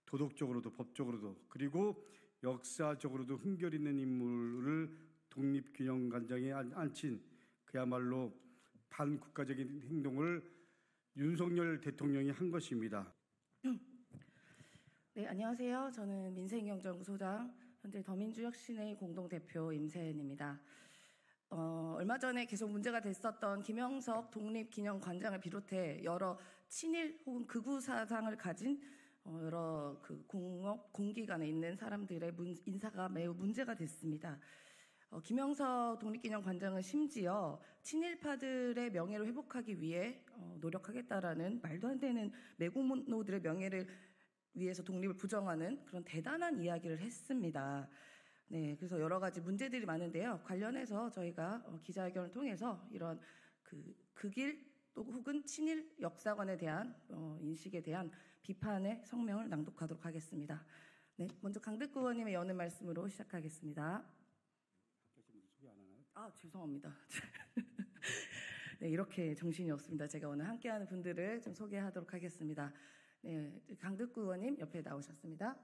도덕적으로도 법적으로도 그리고 역사적으로도 흠결 있는 인물을 독립균형관장에 앉힌 그야말로 반국가적인 행동을 윤석열 대통령이 한 것입니다. 네, 안녕하세요. 저는 민생경제연구소장, 현재 더민주혁신의 공동대표 임세은입니다. 얼마 전에 계속 문제가 됐었던 김영석 독립기념관장을 비롯해 여러 친일 혹은 극우 사상을 가진 여러 그 공기관에 있는 사람들의 인사가 매우 문제가 됐습니다. 김영석 독립기념관장은 심지어 친일파들의 명예를 회복하기 위해 노력하겠다라는 말도 안 되는 매국노들의 명예를 위해서 독립을 부정하는 그런 대단한 이야기를 했습니다. 네, 그래서 여러 가지 문제들이 많은데요. 관련해서 저희가 기자회견을 통해서 이런 극일 또 혹은 친일 역사관에 대한 인식에 대한 비판의 성명을 낭독하도록 하겠습니다. 네, 먼저 강덕구 의원님의 여는 말씀으로 시작하겠습니다. 소개 안 하나요? 아, 죄송합니다. 네, 이렇게 정신이 없습니다. 제가 오늘 함께하는 분들을 좀 소개하도록 하겠습니다. 네, 강덕구 의원님 옆에 나오셨습니다.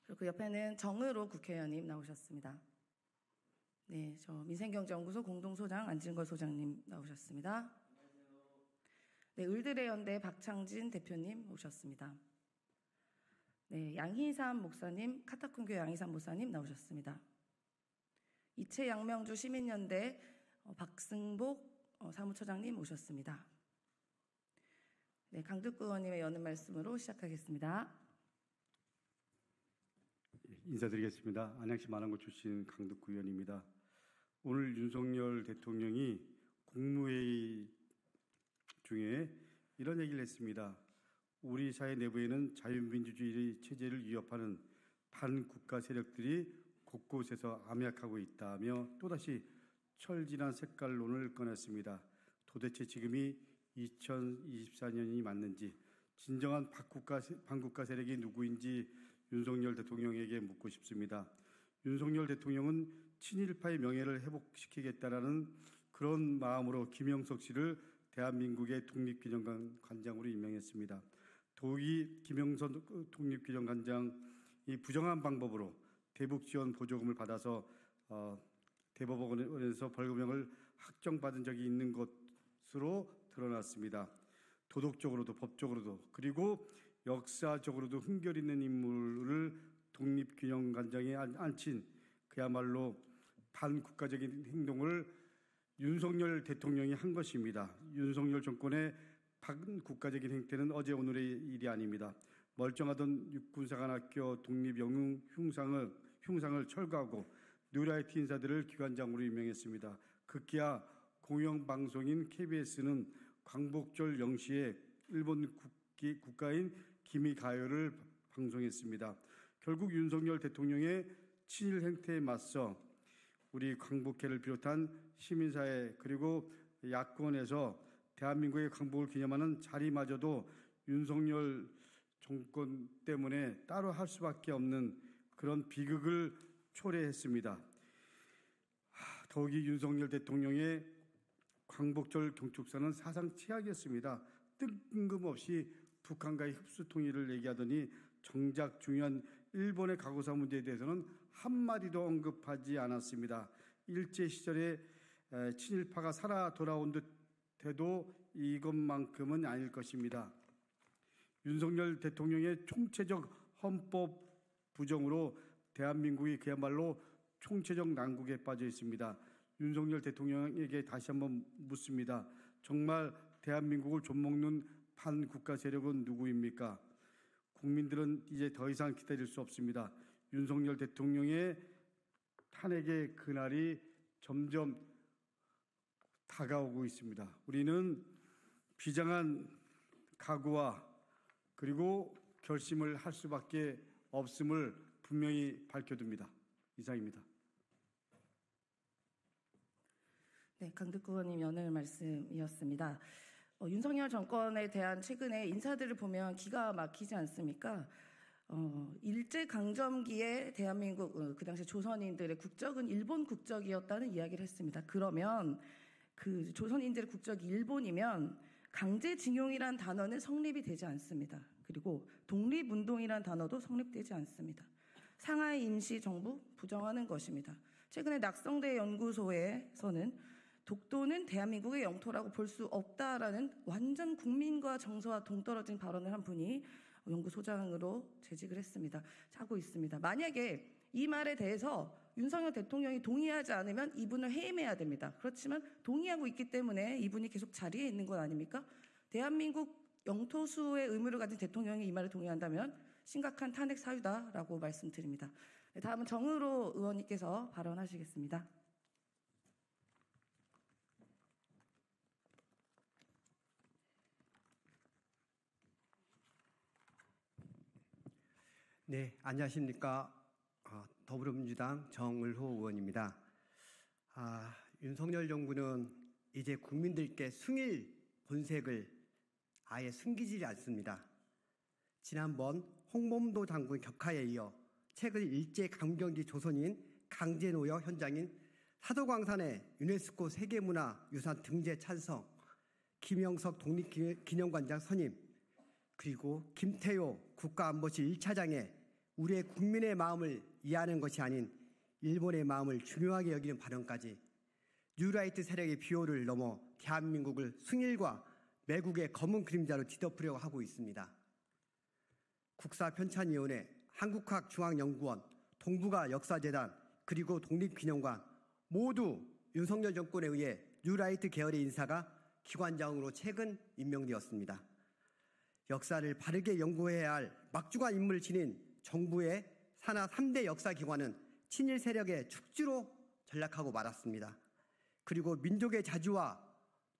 그리고 그 옆에는 정의로 국회의원님 나오셨습니다. 네, 저 민생경제연구소 공동소장 안진걸 소장님 나오셨습니다. 네, 을들의 연대 박창진 대표님 오셨습니다. 네, 양희삼 목사님, 카타콤교회 양희삼 목사님 나오셨습니다. 이채양명주 시민연대 박승복 사무처장님 오셨습니다. 네, 강덕구 의원님의 여는 말씀으로 시작하겠습니다. 인사드리겠습니다. 안양시 만안구 출신 강덕구 의원입니다. 오늘 윤석열 대통령이 국무회의 중에 이런 얘기를 했습니다. 우리 사회 내부에는 자유민주주의 체제를 위협하는 반국가 세력들이 곳곳에서 암약하고 있다며 또다시 철진한 색깔론을 꺼냈습니다. 도대체 지금이 2024년이 맞는지 진정한 반국가 세력이 누구인지 윤석열 대통령에게 묻고 싶습니다. 윤석열 대통령은 친일파의 명예를 회복시키겠다라는 그런 마음으로 김영석 씨를 대한민국의 독립기념관장으로 임명했습니다. 더욱이 김영석 독립기념관장이 부정한 방법으로 대북 지원 보조금을 받아서 대법원에서 벌금형을 확정받은 적이 있는 것으로 드러났습니다. 도덕적으로도 법적으로도 그리고 역사적으로도 흠결 있는 인물을 독립균형관장에 앉힌 그야말로 반국가적인 행동을 윤석열 대통령이 한 것입니다. 윤석열 정권의 반국가적인 행태는 어제 오늘의 일이 아닙니다. 멀쩡하던 육군사관학교 독립영웅 흉상을 철거하고 뉴라이트 인사들을 기관장으로 임명했습니다. 급기야 공영방송인 KBS는 광복절 0시에 일본 국가인 기미가요를 방송했습니다. 결국 윤석열 대통령의 친일 행태에 맞서 우리 광복회를 비롯한 시민사회 그리고 야권에서 대한민국의 광복을 기념하는 자리마저도 윤석열 정권 때문에 따로 할 수밖에 없는 그런 비극을 초래했습니다. 더욱이 윤석열 대통령의 광복절 경축사는 사상 최악이었습니다. 뜬금없이 북한과의 흡수 통일을 얘기하더니 정작 중요한 일본의 가고사 문제에 대해서는 한마디도 언급하지 않았습니다. 일제시절에 친일파가 살아 돌아온 듯해도 이것만큼은 아닐 것입니다. 윤석열 대통령의 총체적 헌법 부정으로 대한민국이 그야말로 총체적 난국에 빠져 있습니다. 윤석열 대통령에게 다시 한번 묻습니다. 정말 대한민국을 좀먹는 반국가 세력은 누구입니까? 국민들은 이제 더 이상 기다릴 수 없습니다. 윤석열 대통령의 탄핵의 그날이 점점 다가오고 있습니다. 우리는 비장한 각오와 그리고 결심을 할 수밖에 없음을 분명히 밝혀둡니다. 이상입니다. 네, 강덕구 의원님 연을 말씀이었습니다. 윤석열 정권에 대한 최근의 인사들을 보면 기가 막히지 않습니까? 일제강점기에 대한민국, 그 당시 조선인들의 국적은 일본 국적이었다는 이야기를 했습니다. 그러면 그 조선인들의 국적이 일본이면 강제징용이란 단어는 성립이 되지 않습니다. 그리고 독립운동이란 단어도 성립되지 않습니다. 상하이 임시정부 부정하는 것입니다. 최근에 낙성대 연구소에서는 독도는 대한민국의 영토라고 볼 수 없다라는 완전 국민과 정서와 동떨어진 발언을 한 분이 연구소장으로 재직을 했습니다. 하고 있습니다. 만약에 이 말에 대해서 윤석열 대통령이 동의하지 않으면 이분을 해임해야 됩니다. 그렇지만 동의하고 있기 때문에 이분이 계속 자리에 있는 건 아닙니까? 대한민국 영토수의 의무를 가진 대통령이 이 말에 동의한다면 심각한 탄핵 사유다라고 말씀드립니다. 네, 다음은 정의로 의원님께서 발언하시겠습니다. 네, 안녕하십니까. 더불어민주당 정을호 의원입니다. 윤석열 정부는 이제 국민들께 승일 본색을 아예 숨기지 않습니다. 지난번 홍범도 장군 격하에 이어 최근 일제강점기 조선인 강제노역 현장인 사도광산의 유네스코 세계문화유산 등재 찬성, 김영석 독립기념관장 선임, 그리고 김태효 국가안보실 1차장의 우리의 국민의 마음을 이해하는 것이 아닌 일본의 마음을 중요하게 여기는 발언까지 뉴라이트 세력의 비호를 넘어 대한민국을 승일과 매국의 검은 그림자로 뒤덮으려고 하고 있습니다. 국사편찬위원회, 한국학중앙연구원, 동북아 역사재단, 그리고 독립기념관 모두 윤석열 정권에 의해 뉴라이트 계열의 인사가 기관장으로 최근 임명되었습니다. 역사를 바르게 연구해야 할 막중한 임무를 지닌 정부의 산하 3대 역사기관은 친일 세력의 축주로 전락하고 말았습니다. 그리고 민족의 자주와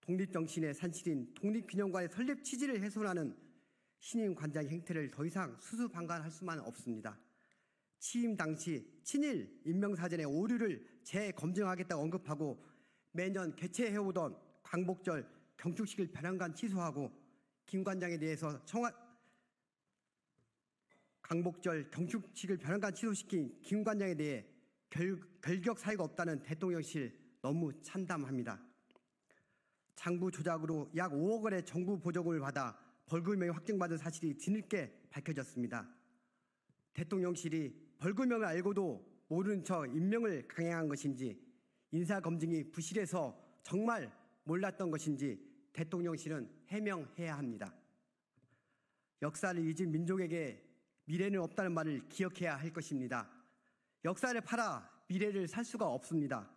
독립정신의 산실인 독립기념관의 설립 취지를 훼손하는 신임 관장의 행태를 더 이상 수수방관할 수만 없습니다. 취임 당시 친일 임명사전의 오류를 재검증하겠다고 언급하고 매년 개최해오던 광복절 경축식을 변환간 취소하고 김 관장에 대해서 광복절 경축식을 변환간 취소시킨 김 관장에 대해 결격 사유가 없다는 대통령실 너무 참담합니다. 장부 조작으로 약 5억 원의 정부 보조금을 받아 벌금형이 확정받은 사실이 뒤늦게 밝혀졌습니다. 대통령실이 벌금형을 알고도 모르는 척 임명을 강행한 것인지 인사검증이 부실해서 정말 몰랐던 것인지 대통령실은 해명해야 합니다. 역사를 잊은 민족에게 미래는 없다는 말을 기억해야 할 것입니다. 역사를 팔아 미래를 살 수가 없습니다.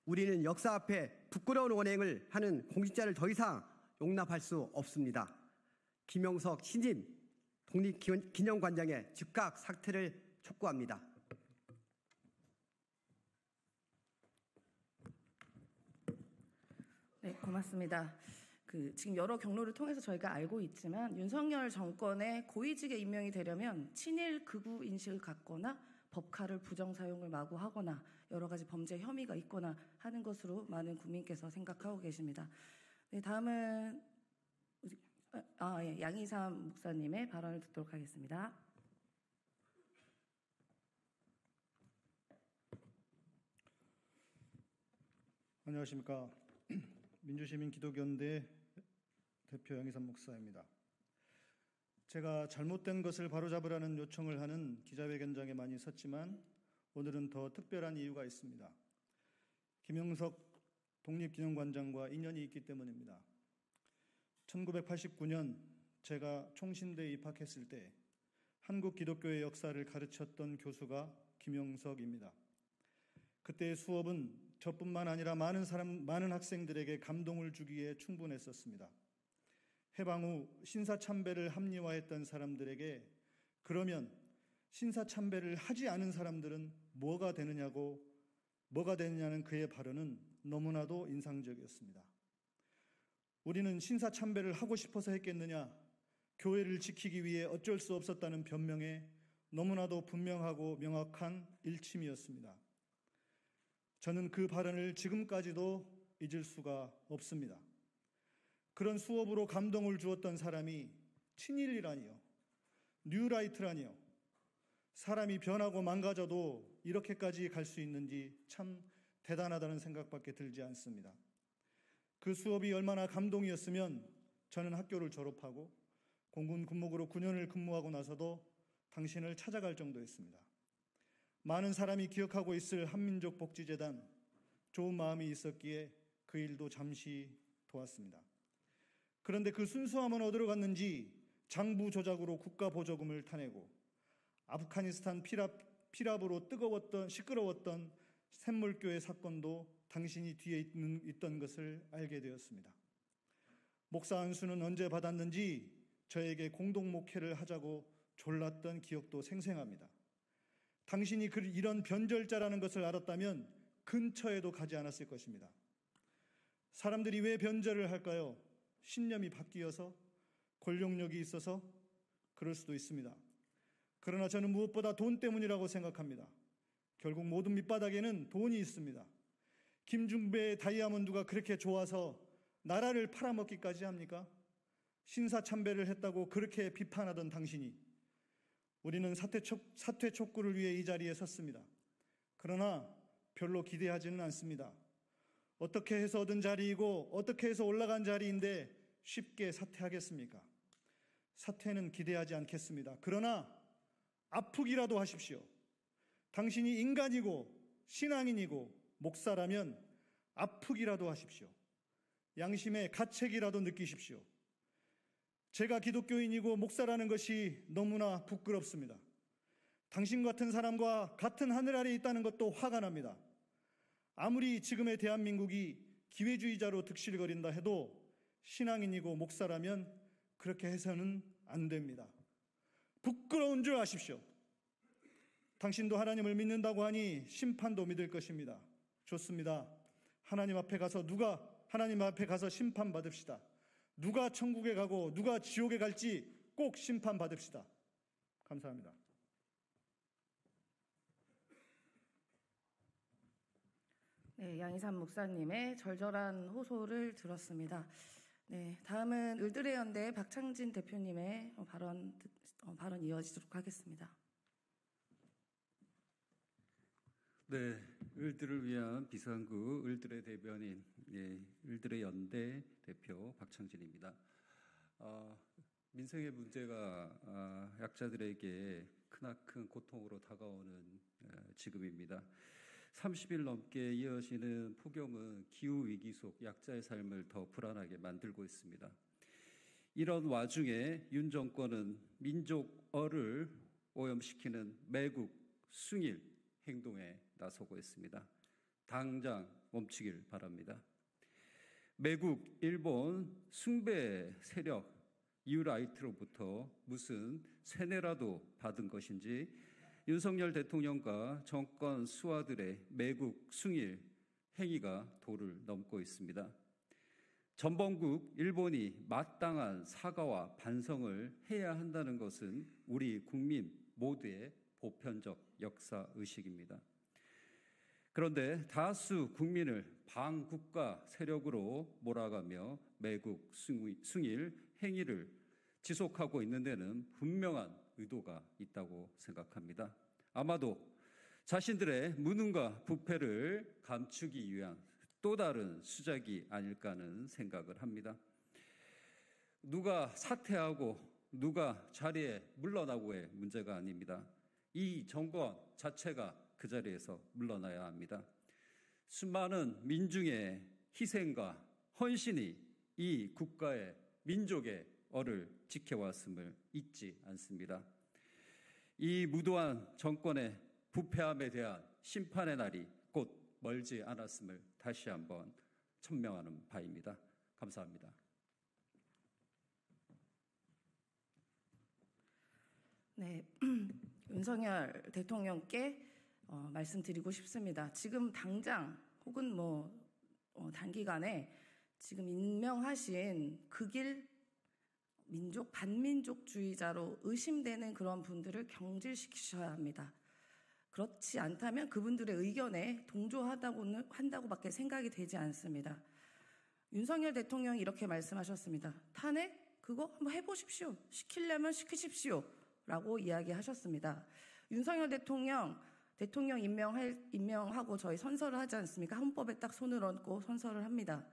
우리는 역사 앞에 부끄러운 언행을 하는 공직자를 더 이상 용납할 수 없습니다. 김영석 신임 독립기념관장의 즉각 사퇴를 촉구합니다. 네, 고맙습니다. 지금 여러 경로를 통해서 저희가 알고 있지만 윤석열 정권의 고위직에 임명이 되려면 친일 극우 인식을 갖거나 법카를 부정 사용을 마구 하거나 여러 가지 범죄 혐의가 있거나 하는 것으로 많은 국민께서 생각하고 계십니다. 네, 다음은 양희삼 목사님의 발언을 듣도록 하겠습니다. 안녕하십니까. 민주시민 기독연대 대표 양희삼 목사입니다. 제가 잘못된 것을 바로잡으라는 요청을 하는 기자회견장에 많이 섰지만 오늘은 더 특별한 이유가 있습니다. 김영석 독립기념관장과 인연이 있기 때문입니다. 1989년 제가 총신대에 입학했을 때 한국 기독교의 역사를 가르쳤던 교수가 김영석입니다. 그때의 수업은 저뿐만 아니라 많은 학생들에게 감동을 주기에 충분했었습니다. 해방 후 신사참배를 합리화했던 사람들에게 그러면 신사참배를 하지 않은 사람들은 뭐가 되느냐는 그의 발언은 너무나도 인상적이었습니다. 우리는 신사참배를 하고 싶어서 했겠느냐, 교회를 지키기 위해 어쩔 수 없었다는 변명에 너무나도 분명하고 명확한 일침이었습니다. 저는 그 발언을 지금까지도 잊을 수가 없습니다. 그런 수업으로 감동을 주었던 사람이 친일이라니요, 뉴라이트라니요, 사람이 변하고 망가져도 이렇게까지 갈 수 있는지 참 대단하다는 생각밖에 들지 않습니다. 그 수업이 얼마나 감동이었으면 저는 학교를 졸업하고 공군 군목으로 9년을 근무하고 나서도 당신을 찾아갈 정도였습니다. 많은 사람이 기억하고 있을 한민족복지재단, 좋은 마음이 있었기에 그 일도 잠시 도왔습니다. 그런데 그 순수함은 어디로 갔는지 장부 조작으로 국가보조금을 타내고 아프가니스탄 피랍으로 시끄러웠던 샘물교회 사건도 당신이 뒤에 있던 것을 알게 되었습니다. 목사 안수는 언제 받았는지 저에게 공동 목회를 하자고 졸랐던 기억도 생생합니다. 당신이 이런 변절자라는 것을 알았다면 근처에도 가지 않았을 것입니다. 사람들이 왜 변절을 할까요? 신념이 바뀌어서? 권력력이 있어서? 그럴 수도 있습니다. 그러나 저는 무엇보다 돈 때문이라고 생각합니다. 결국 모든 밑바닥에는 돈이 있습니다. 김중배의 다이아몬드가 그렇게 좋아서 나라를 팔아먹기까지 합니까? 신사참배를 했다고 그렇게 비판하던 당신이, 우리는 사퇴 촉구를 위해 이 자리에 섰습니다. 그러나 별로 기대하지는 않습니다. 어떻게 해서 얻은 자리이고 어떻게 해서 올라간 자리인데 쉽게 사퇴하겠습니까? 사퇴는 기대하지 않겠습니다. 그러나 아프기라도 하십시오. 당신이 인간이고 신앙인이고 목사라면 아프기라도 하십시오. 양심의 가책이라도 느끼십시오. 제가 기독교인이고 목사라는 것이 너무나 부끄럽습니다. 당신 같은 사람과 같은 하늘 아래 있다는 것도 화가 납니다. 아무리 지금의 대한민국이 기회주의자로 득실거린다 해도 신앙인이고 목사라면 그렇게 해서는 안 됩니다. 부끄러운 줄 아십시오. 당신도 하나님을 믿는다고 하니 심판도 믿을 것입니다. 좋습니다. 하나님 앞에 가서 심판받읍시다. 누가 천국에 가고 누가 지옥에 갈지 꼭 심판받읍시다. 감사합니다. 네, 양희삼 목사님의 절절한 호소를 들었습니다. 네, 다음은 을들의 연대 박창진 대표님의 발언 이어지도록 하겠습니다. 네, 을들을 위한 비상구 을들의 대변인, 을들의 연대 대표 박창진입니다. 민생의 문제가 약자들에게 크나큰 고통으로 다가오는 지금입니다. 30일 넘게 이어지는 폭염은 기후위기 속 약자의 삶을 더 불안하게 만들고 있습니다. 이런 와중에 윤 정권은 민족어를 오염시키는 매국 숭일 행동에 나서고 있습니다. 당장 멈추길 바랍니다. 매국 일본 숭배 세력 이웃라이트로부터 무슨 세뇌라도 받은 것인지 윤석열 대통령과 정권 수하들의 매국 숭일 행위가 도를 넘고 있습니다. 전범국 일본이 마땅한 사과와 반성을 해야 한다는 것은 우리 국민 모두의 보편적 역사의식입니다. 그런데 다수 국민을 반국가 세력으로 몰아가며 매국 숭일 행위를 지속하고 있는 데는 분명한 의도가 있다고 생각합니다. 아마도 자신들의 무능과 부패를 감추기 위한 또 다른 수작이 아닐까 하는 생각을 합니다. 누가 사퇴하고 누가 자리에 물러나고의 문제가 아닙니다. 이 정권 자체가 그 자리에서 물러나야 합니다. 수많은 민중의 희생과 헌신이 이 국가의 민족의 어를 지켜왔음을 잊지 않습니다. 이 무도한 정권의 부패함에 대한 심판의 날이 곧 멀지 않았음을 다시 한번 천명하는 바입니다. 감사합니다. 네, 윤석열 대통령께 말씀드리고 싶습니다. 지금 당장 혹은 단기간에 지금 임명하신 극일 반민족주의자로 의심되는 그런 분들을 경질시키셔야 합니다. 그렇지 않다면 그분들의 의견에 한다고밖에 생각이 되지 않습니다. 윤석열 대통령이 이렇게 말씀하셨습니다. 탄핵? 그거 한번 해보십시오. 시키려면 시키십시오. 라고 이야기하셨습니다. 윤석열 대통령 임명하고 저희 선서를 하지 않습니까? 헌법에 딱 손을 얹고 선서를 합니다.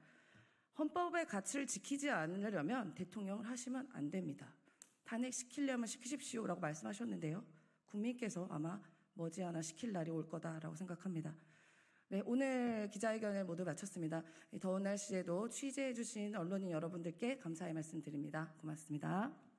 헌법의 가치를 지키지 않으려면 대통령을 하시면 안 됩니다. 탄핵시키려면 시키십시오라고 말씀하셨는데요. 국민께서 아마 머지않아 시킬 날이 올 거다라고 생각합니다. 네, 오늘 기자회견을 모두 마쳤습니다. 이 더운 날씨에도 취재해 주신 언론인 여러분들께 감사의 말씀 드립니다. 고맙습니다.